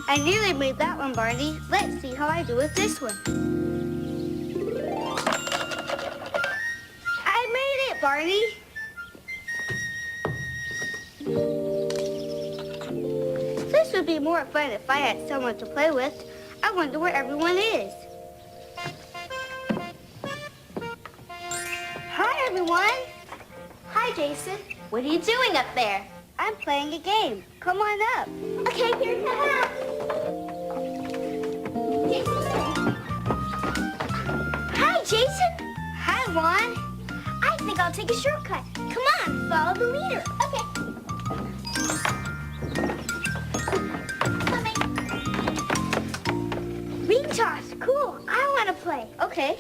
I nearly made that one, Barney. Let's see how I do with this one. I made it, Barney. This would be more fun if I had someone to play with. I wonder where everyone is. Hi, everyone. Hi, Jason. What are you doing up there? I'm playing a game. Come on up. Okay, here you go. Hi, Jason. Hi, Juan. I think I'll take a shortcut. Come on, follow the leader. Okay. Coming. Ring toss. Cool. I want to play. Okay.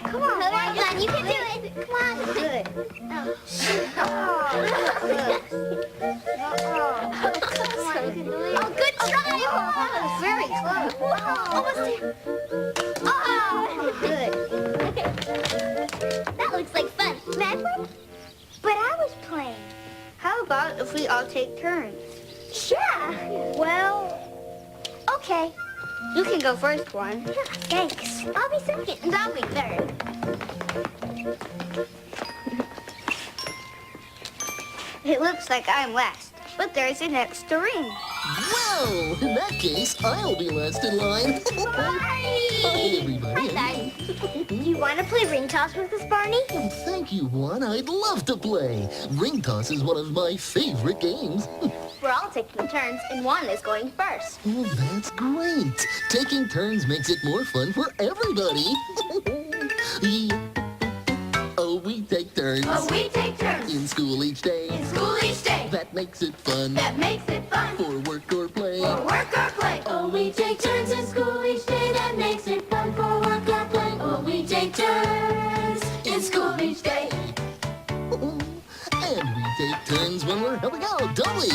Come on, Come Juan. on, you can do it. Come on. Good. Oh, Come on, you can do it. oh, good try. That was very close. Whoa, almost there. Oh, Good. that looks like fun. Remember? But I was playing. How about if we all take turns? Sure. Well, okay. You can go first, Juan. Yeah, thanks. I'll be second and I'll be third. It looks like I'm last, but there's an extra ring. Well, in that case, I'll be last in line. Hi, everybody. Hi, do you want to play ring toss with us, Barney? Thank you, Juan. I'd love to play. Ring toss is one of my favorite games. We're all taking turns, and Juan is going first. Oh, that's great. Taking turns makes it more fun for everybody. Oh, we take turns. Oh, we take turns. In school each day. In school each day. That makes it fun. That makes it fun. For work or play. For work or play. Oh, we take turns in school each day. That makes it fun. For work or play. Oh, we take turns in school each day. And we take turns when we're helping out, don't we?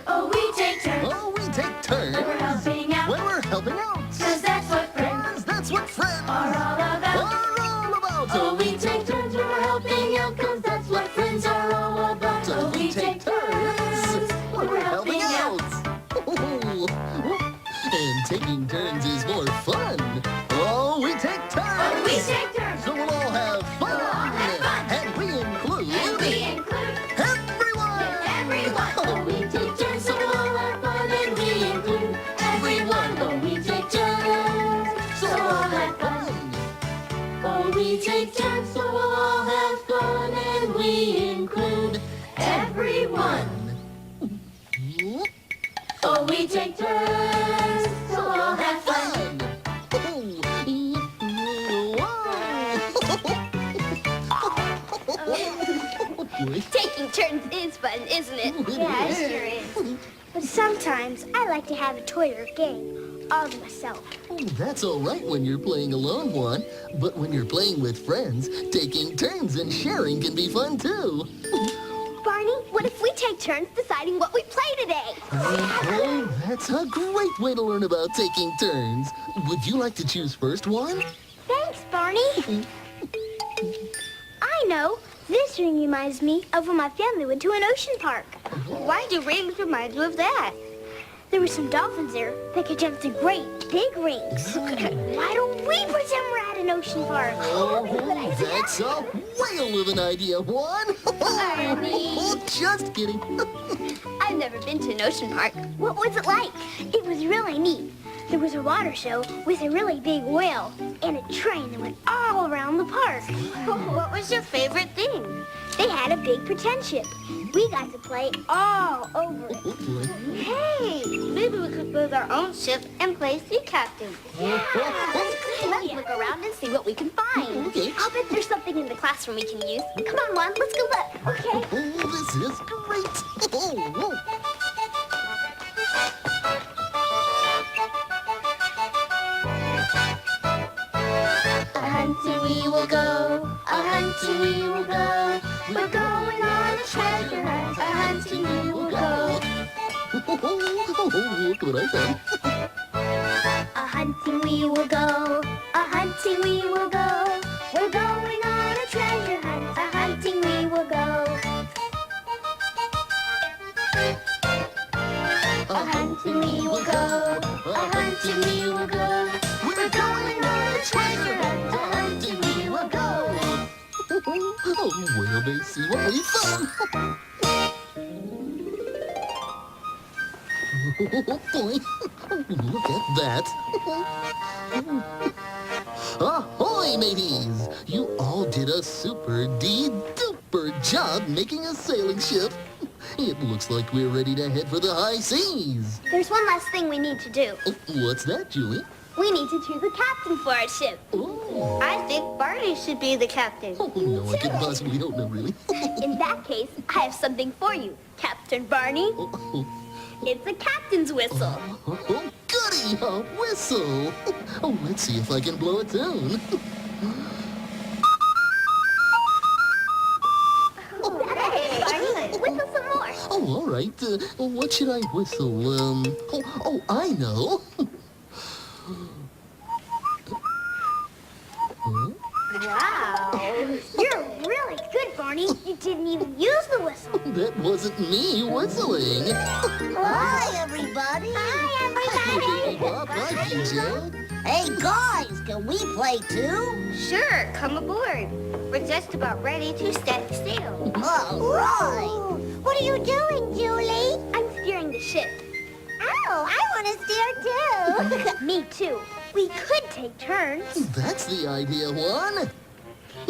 Oh, we take turns. Oh, we take turns. When we're helping out. When we're helping out. 'Cause that's what friends 'Cause that's what friends are all about. Oh, we take turns when we're helping out. 'Cause that's what friends are all about. So Oh, we take turns when we're helping out. And taking turns is more fun. Oh, we take turns. Oh, we take turns. So we'll all have fun. We'll all have fun. And we include And we include everyone. everyone. Oh, we take turns, so we'll all have fun. And we include everyone. Oh, we take turns, so we'll all have fun. Oh, we take turns, so we'll all have fun. And we include everyone. Oh, we take turns, so we'll all have fun. Taking turns is fun, isn't it? Yeah, it sure is. But sometimes I like to have a toy or game all to myself. Oh, that's all right when you're playing alone, Juan. But when you're playing with friends, taking turns and sharing can be fun, too. Barney, what if we take turns deciding what we play today? Oh, that's a great way to learn about taking turns. Would you like to choose first, Juan? Thanks, Barney. I know. This ring reminds me of when my family went to an ocean park. Why do rings remind you of that? There were some dolphins there that could jump to great big rings. Why don't we pretend we're at an ocean park? Oh, that's a whale of an idea, Juan. Barney. Just kidding. I've never been to an ocean park. What was it like? It was really neat. There was a water show with a really big whale and a train that went all around the park. What was your favorite thing? They had a big pretend ship. We got to play all over it. Hey, maybe we could build our own ship and play sea captain. Let's look around and see what we can find. Okay. I'll bet there's something in the classroom we can use. Come on, Juan, let's go look. Okay. Oh, this is great. Oh. A-hunting we will go, a-hunting we will go. We're going on a treasure hunt, a-hunting we will go. Look what I found. A-hunting we will go, a-hunting we will go. We're going on a treasure hunt, a-hunting we will go. A-hunting hunting we will go. A-hunting we will go. We're going on a treasure hunt. A-hunting we will go. Oh, well, they see what we found. Boy, look at that. Ahoy, mateys! You all did a super-duper job making a sailing ship. It looks like we're ready to head for the high seas. There's one last thing we need to do. What's that, Julie? We need to choose a captain for our ship. Oh, I think Barney should be the captain. no one can possibly hope, no, really. In that case, I have something for you, Captain Barney. It's a captain's whistle. Oh, goody, a whistle. Oh, let's see if I can blow a tune. Hey, Barney, whistle some more. Oh, all right. What should I whistle? Oh, I know. Huh? Wow. You're really good, Barney. You didn't even use the whistle. That wasn't me whistling. Hi, everybody. Hi, Hey, Bob, hi, PJ. Hey, guys, can we play too? Sure, come aboard. We're just about ready to set sail. All right. What are you doing, Julie? I'm steering the ship. Oh, I want to steer too. Me too. We could take turns. That's the idea, Juan.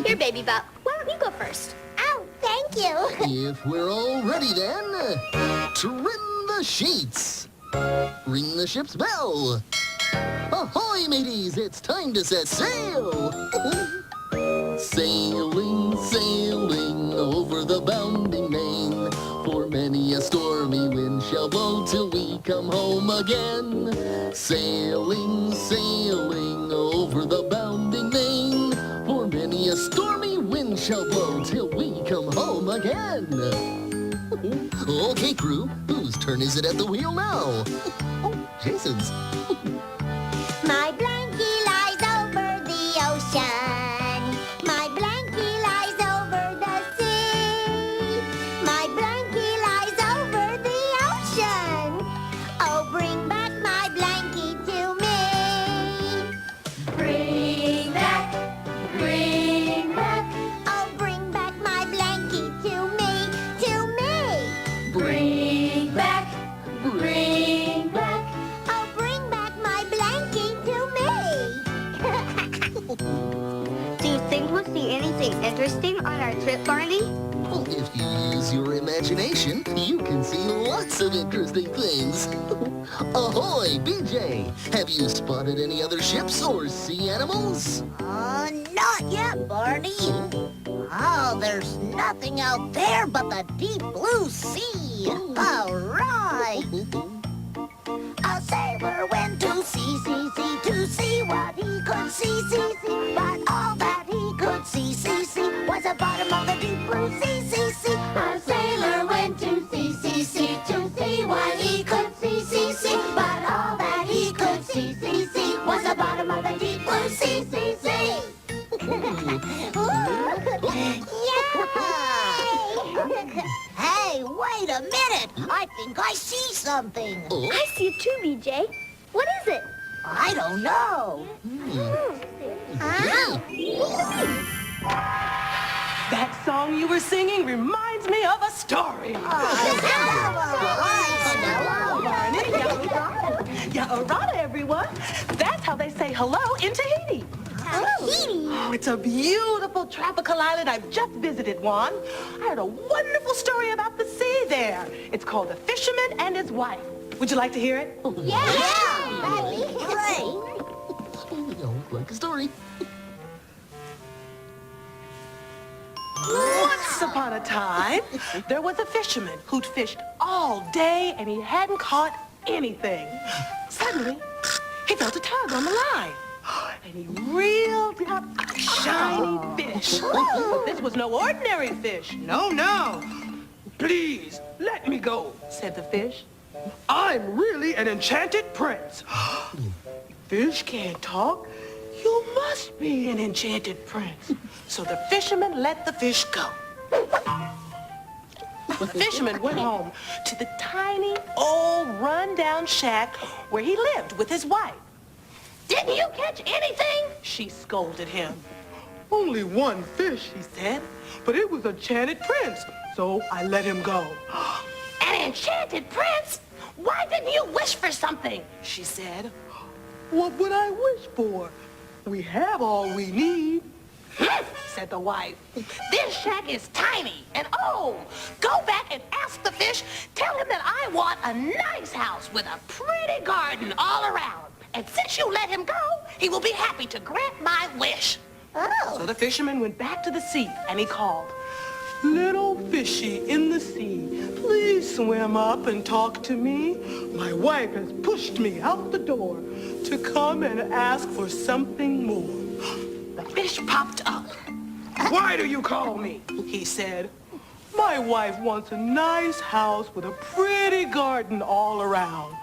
Here, baby Bop. Why don't you go first? Oh, thank you. If we're all ready then, trim the sheets. Ring the ship's bell. Ahoy, mateys, it's time to set sail. Sailing, sailing over the bounding main. For many a stormy wind shall blow till we come home again. Sailing, sailing over the bounding main. For many a stormy wind shall blow till we come home again. Okay, crew, whose turn is it at the wheel now? Oh, Jason's. My blankie lies over the ocean. My blankie lies over the sea. My blankie lies over the ocean. Oh, bring back my blankie to me. Bring back, Oh, bring back my blankie to me, to me. bring back, bring back. Oh, bring back my blankie to me. Do you think we'll see anything interesting on our trip, Barney? Well, if you use your imagination, you can see lots of interesting things. Ahoy, BJ! Have you spotted any other ships or sea animals? Not yet, Barney. Oh, there's nothing out there but the deep blue sea. All right. A sailor went to sea, to see what he could see. But all that he could see was the bottom of the deep blue sea. A sailor went to sea, to see what he could see. But all that he could see was the bottom of the deep blue sea. Hey, wait a minute. I think I see something. Oh, I see it too, BJ. What is it? I don't know. That song you were singing reminds me of a story. Yaorada, everyone. That's how they say hello in Tahiti. Oh, it's a beautiful tropical island I've just visited, Juan. I heard a wonderful story about the sea there. It's called The Fisherman and His Wife. Would you like to hear it? That'd be great. like a story. Once upon a time, there was a fisherman who'd fished all day and he hadn't caught anything. Suddenly, he felt a tug on the line. And he reeled out a shiny fish. But this was no ordinary fish. No, no. Please, let me go, said the fish. I'm really an enchanted prince. Fish can't talk. You must be an enchanted prince. So the fisherman let the fish go. The fisherman went home to the tiny, old, run-down shack where he lived with his wife. Didn't you catch anything? She scolded him. Only one fish, he said, but it was a enchanted prince, so I let him go. An enchanted prince? Why didn't you wish for something? She said. What would I wish for? We have all we need, said the wife. This shack is tiny and old. Go back and ask the fish. Tell him that I want a nice house with a pretty garden all around. And since you let him go, he will be happy to grant my wish. So the fisherman went back to the sea and he called, "Little fishy in the sea, please swim up and talk to me. My wife has pushed me out the door to come and ask for something more." The fish popped up. "Why do you call me?" he said. "My wife wants a nice house with a pretty garden all around."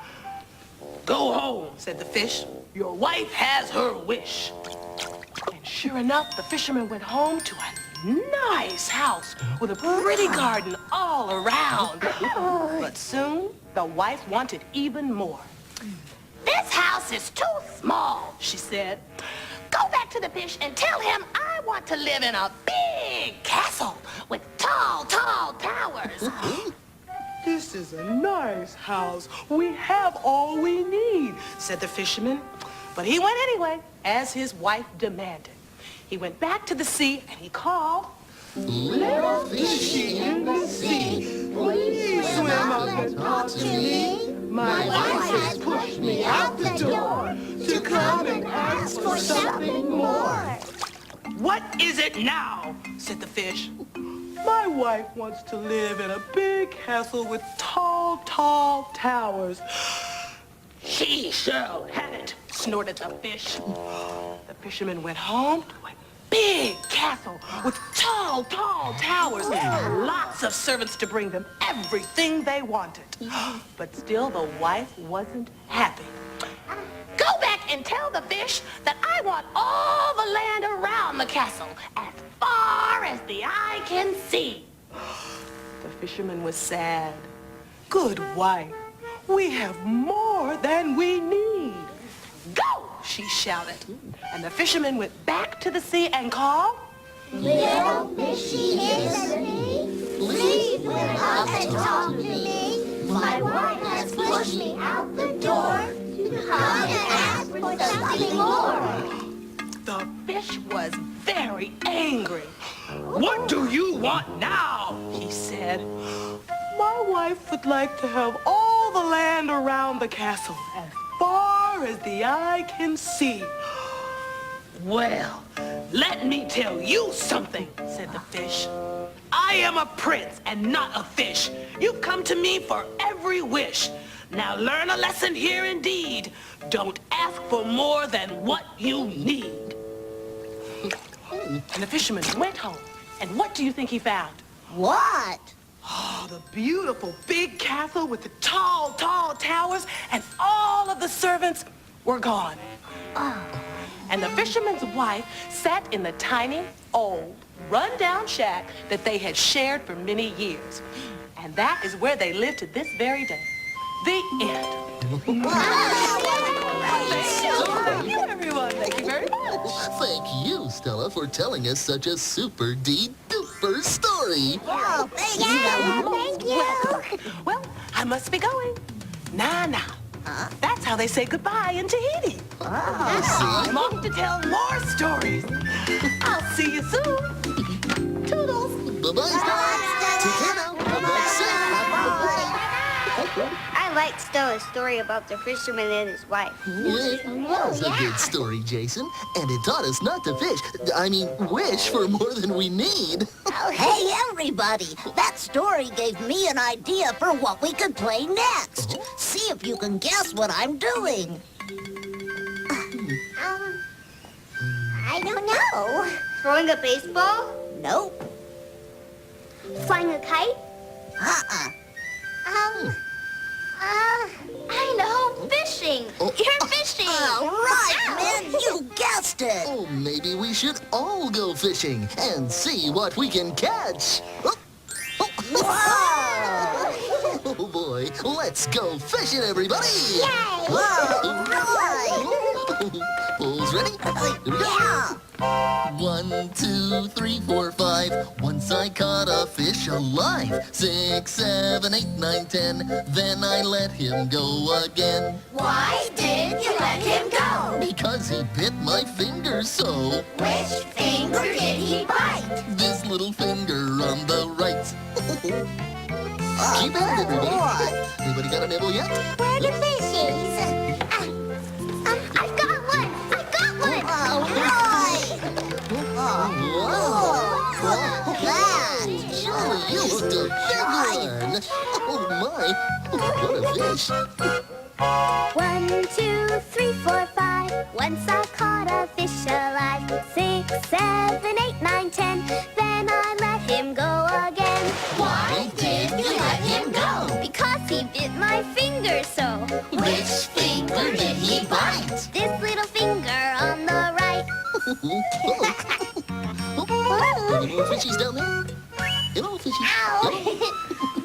Go home, said the fish. Your wife has her wish. And sure enough, the fisherman went home to a nice house with a pretty garden all around. But soon, the wife wanted even more. This house is too small, she said. Go back to the fish and tell him I want to live in a big castle with tall, tall towers. "This is a nice house. We have all we need," said the fisherman. But he went anyway, as his wife demanded. He went back to the sea and he called, Little fishy in the sea, please swim up and talk to me. My wife has pushed me out the door to come and ask for something more. What is it now? Said the fish. "My wife wants to live in a big castle with tall, tall towers." She shall have it, snorted the fish. The fisherman went home to a big castle with tall, tall towers and lots of servants to bring them everything they wanted. But still, the wife wasn't happy. Go back and tell the fish that I want all the land around the castle as far as the eye can see. The fisherman was sad. "Good wife, we have more than we need." Go! She shouted. And the fisherman went back to the sea and called, Little fishy in the sea, please swim up and talk to me. My wife has pushed me out the door to come and ask for something more. The fish was very angry. What do you want now? He said, "My wife would like to have all the land around the castle as far as the eye can see." Well, let me tell you something, said the fish. I am a prince and not a fish. You've come to me for every wish. Now learn a lesson here indeed. Don't ask for more than what you need. And the fisherman went home. And what do you think he found? What? Oh, the beautiful big castle with the tall, tall towers, and all of the servants were gone. And the fisherman's wife sat in the tiny, old, run-down shack that they had shared for many years. And that is where they live to this very day. The end. Thank you, everyone. Thank you very much. Thank you, Stella, for telling us such a super-duper story. Oh, thank you. Well, I must be going. Nah. That's how they say goodbye in Tahiti. I'm off to tell more stories. I'll see you soon. Toodles. Bye-bye, Stella. Take care now. Come back soon. I like Stella's story about the fisherman and his wife. It was a good story, Jason, and it taught us not to wish for more than we need. Oh, hey, everybody. That story gave me an idea for what we could play next. See if you can guess what I'm doing. I don't know. Throwing a baseball? Nope. Flying a kite? I know, fishing. You're fishing. All right, man, you guessed it. Oh, maybe we should all go fishing and see what we can catch. Whoa! Oh boy, let's go fishing, everybody! Yay! Whoa, Poles ready? Here we go. Yeah! 1, 2, 3, 4, 5. Once I caught a fish alive. 6, 7, 8, 9, 10. Then I let him go again. Why did you let him go? Because he bit my finger so. Which finger did he bite? This little finger on the right. Keep at it, everybody. Boy. Anybody got a nibble yet? Where the fishies? I've got one! I've got one! All right! Whoa! That. Julie, you hooked a big one! Oh my! What a fish! 1, 2, 3, 4, 5. Once I caught a fish alive. 6, 7, 8, 9, 10. Then I let him go again. Why did you let him go? Because he bit my finger so. Which finger did he bite? This little finger on the right. Any more fishies down there? Hello, fishies.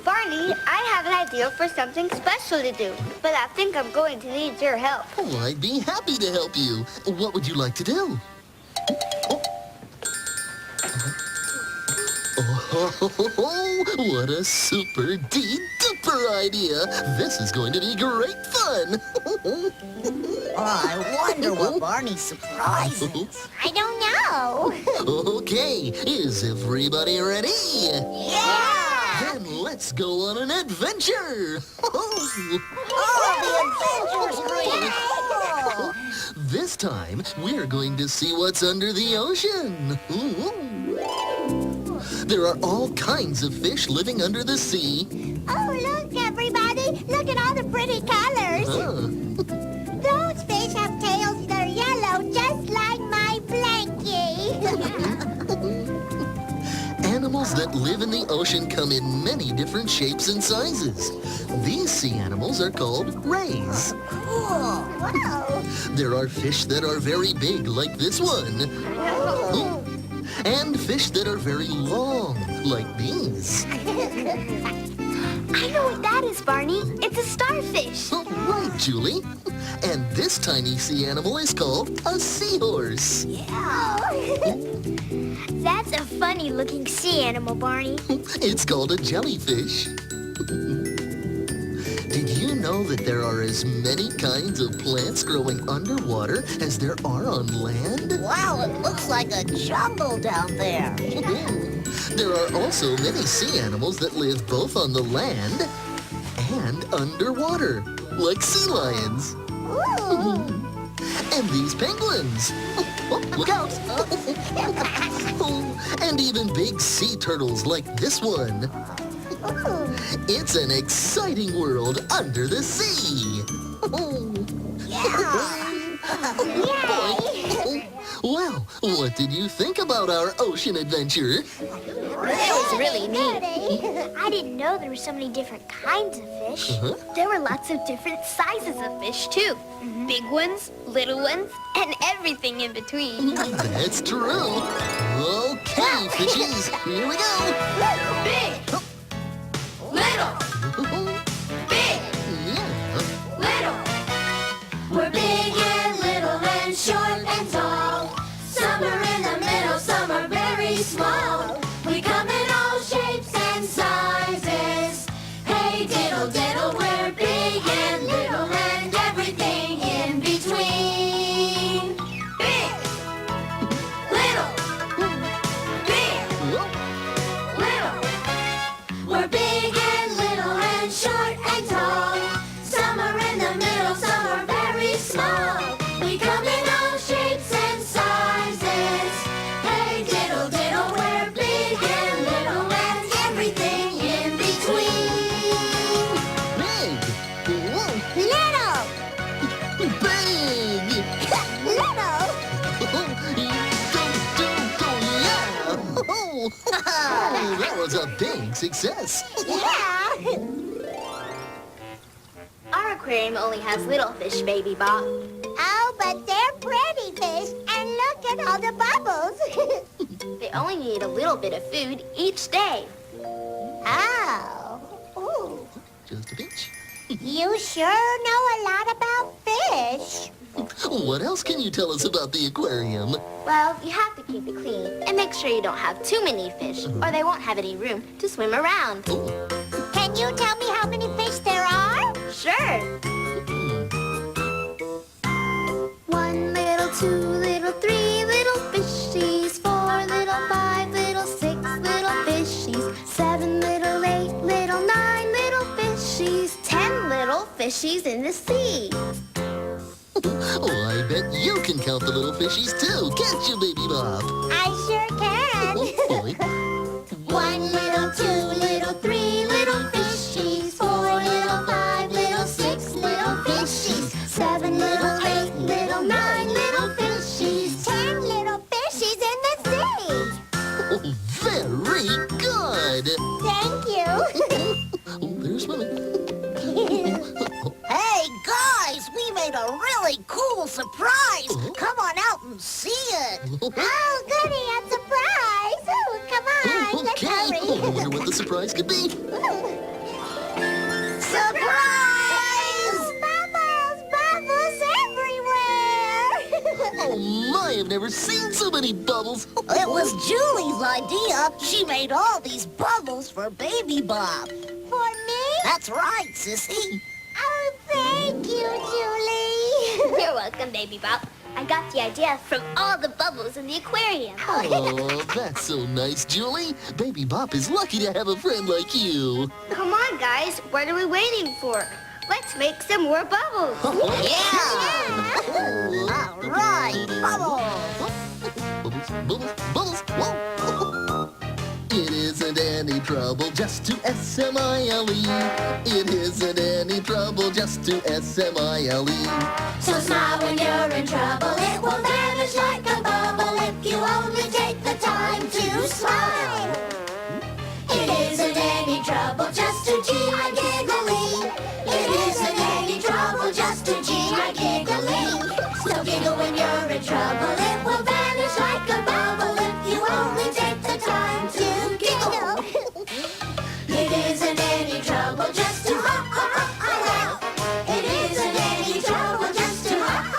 Barney, I have an idea for something special to do, but I think I'm going to need your help. Oh, I'd be happy to help you. What would you like to do? Oh, what a super duper idea. This is going to be great fun. I wonder what Barney's surprise is. I don't know. Okay, is everybody ready? Yeah! Then let's go on an adventure. Oh, the adventure's great! This time, we're going to see what's under the ocean. There are all kinds of fish living under the sea. Oh, look, everybody. Look at all the pretty colors. Huh. Those fish have tails that are yellow, just like my blankie. Animals that live in the ocean come in many different shapes and sizes. These sea animals are called rays. Cool! Wow. There are fish that are very big, like this one. And fish that are very long, like these. I know what that is, Barney. It's a starfish. Oh, right, Julie. And this tiny sea animal is called a seahorse. That's a funny-looking sea animal, Barney. It's called a jellyfish. Did you know that there are as many kinds of plants growing underwater as there are on land? Wow, it looks like a jungle down there. There are also many sea animals that live both on the land and underwater, like sea lions. And these penguins. Oh, look out. And even big sea turtles like this one. It's an exciting world under the sea. Well, what did you think about our ocean adventure? It was really neat. I didn't know there were so many different kinds of fish. There were lots of different sizes of fish, too. Big ones, little ones, and everything in between. That's true. Okay, fishies, here we go. Big, little, big, Yeah. little. We're big and little and short and tall. Some are in the middle, some are very small. We come in all shapes and sizes. Hey diddle diddle, we're big and little and everything in between. Big, little, big, little. We're big and little and short and tall. Some are in the middle, some are very small. We come in all shapes and sizes. Hey diddle diddle, we're big and little and everything in between. Big. Whoa. Little! Big. Little! Yeah. Oh, that was a big success. Yeah! Our aquarium only has little fish, Baby Bob. Oh, but they're pretty fish. And look at all the bubbles. They only need a little bit of food each day. Oh. Ooh. Just a pinch. You sure know a lot about fish. What else can you tell us about the aquarium? Well, you have to keep it clean and make sure you don't have too many fish, or they won't have any room to swim around. Can you tell me how many fish there are? Sure. 1 little, 2 little, 3 little fishies, 4 little, 5 little, 6 little fishies, 7 little, 8 little, 9 little fishies, 10 little fishies in the sea. Oh, I bet you can count the little fishies too, can't you, Baby Bob? I sure can. Boy. 1 little, 2 little, 3 little fishies, 4 little, 5 little, 6 little fishies, 7 little, 8 little, 9 little fishies, 10 little fishies in the sea. Oh, very good. Thank you. Oh, they're swimming. Hey, guys, we made a really cool surprise. Come on out and see it. Oh, goody, a surprise. Oh, come on, let's Okay. hurry. Oh, I wonder what the surprise could be. Surprise! Bubbles, bubbles everywhere. Oh my, I've never seen so many bubbles. It was Julie's idea. She made all these bubbles for Baby Bob. For me? That's right, Sissy. Oh, thank you, Julie. You're welcome, Baby Bob. I got the idea from all the bubbles in the aquarium. Oh, that's so nice, Julie. Baby Bop is lucky to have a friend like you. Come on, guys. What are we waiting for? Let's make some more bubbles. Yeah. All right, bubbles. Bubbles, bubbles, bubbles. Whoa. It isn't any trouble just to S-M-I-L-E. It isn't any trouble just to S-M-I-L-E. So smile when you're in trouble. It will vanish like a bubble if you only take the time to smile. It isn't any trouble just to G-I-giggly. It isn't any trouble just to G-I-giggly. So giggle when you're in trouble. It will vanish like a bubble if you only take the time to giggle. It isn't any trouble just to laugh. It isn't any trouble just to laugh.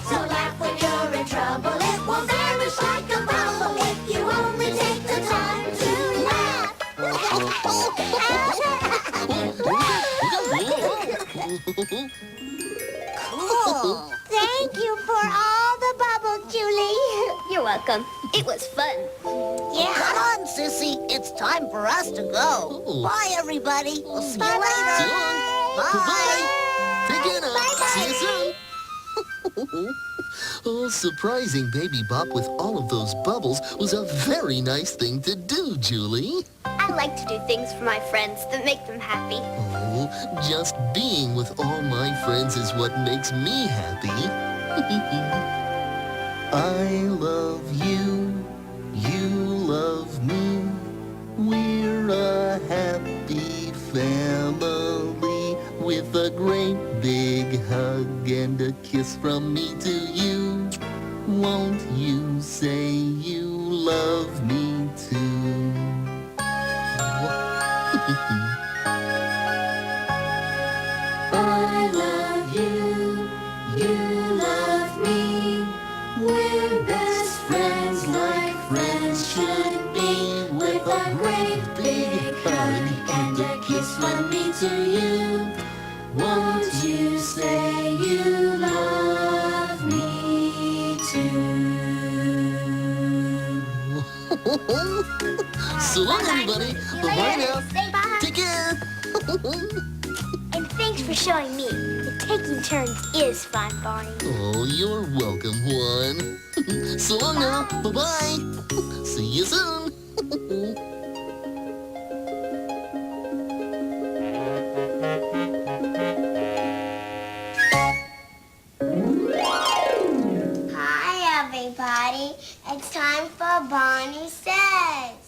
So laugh when you're in trouble. It will vanish like a bubble if you only take the time to laugh. Cool. Thank you for all the bubbles, Julie. You're welcome. It was fun. Yeah. Come on, Sissy. It's time for us to go. Oh. Bye, everybody. We'll see you See later. you on. Bye-bye. Take care now. See you soon. Oh, surprising Baby Bop with all of those bubbles was a very nice thing to do, Julie. I like to do things for my friends that make them happy. Oh, just being with all my friends is what makes me happy. I love you, you love me. We're a happy family with a great big hug and a kiss from me to you. Won't you say you love me too? I love you, you love me. We're best friends like friends should be. With a great big hug and a kiss from me to you. Won't you say you love me too? So long, everybody. Bye-bye now. Say bye. Take care. And thanks for showing me that taking turns is fun, Barney. Oh, you're welcome, Juan. So long now. Bye-bye. See you soon. Hi, everybody. It's time for Barney Says.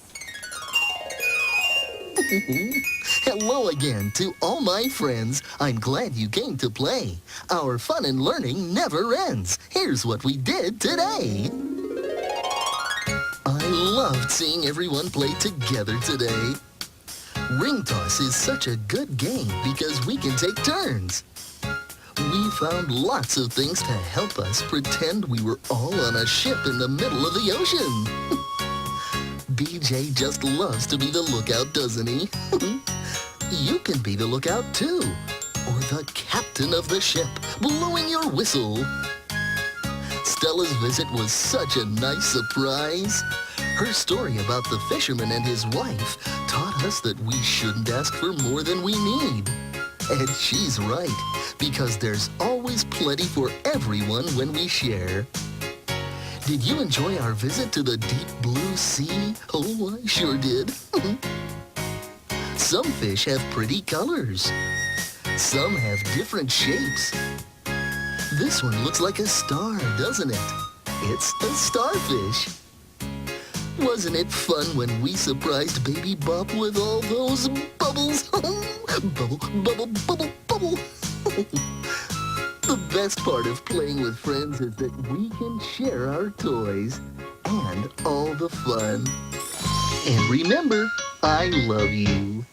Hello again to all my friends. I'm glad you came to play. Our fun and learning never ends. Here's what we did today. I loved seeing everyone play together today. Ring toss is such a good game because we can take turns. We found lots of things to help us pretend we were all on a ship in the middle of the ocean. BJ just loves to be the lookout, doesn't he? You can be the lookout too, or the captain of the ship, blowing your whistle. Stella's visit was such a nice surprise. Her story about the fisherman and his wife taught us that we shouldn't ask for more than we need. And she's right, because there's always plenty for everyone when we share. Did you enjoy our visit to the deep blue sea? Oh, I sure did. Some fish have pretty colors. Some have different shapes. This one looks like a star, doesn't it? It's a starfish. Wasn't it fun when we surprised Baby Bop with all those bubbles? Bubble, bubble, bubble, bubble. The best part of playing with friends is that we can share our toys and all the fun. And remember, I love you.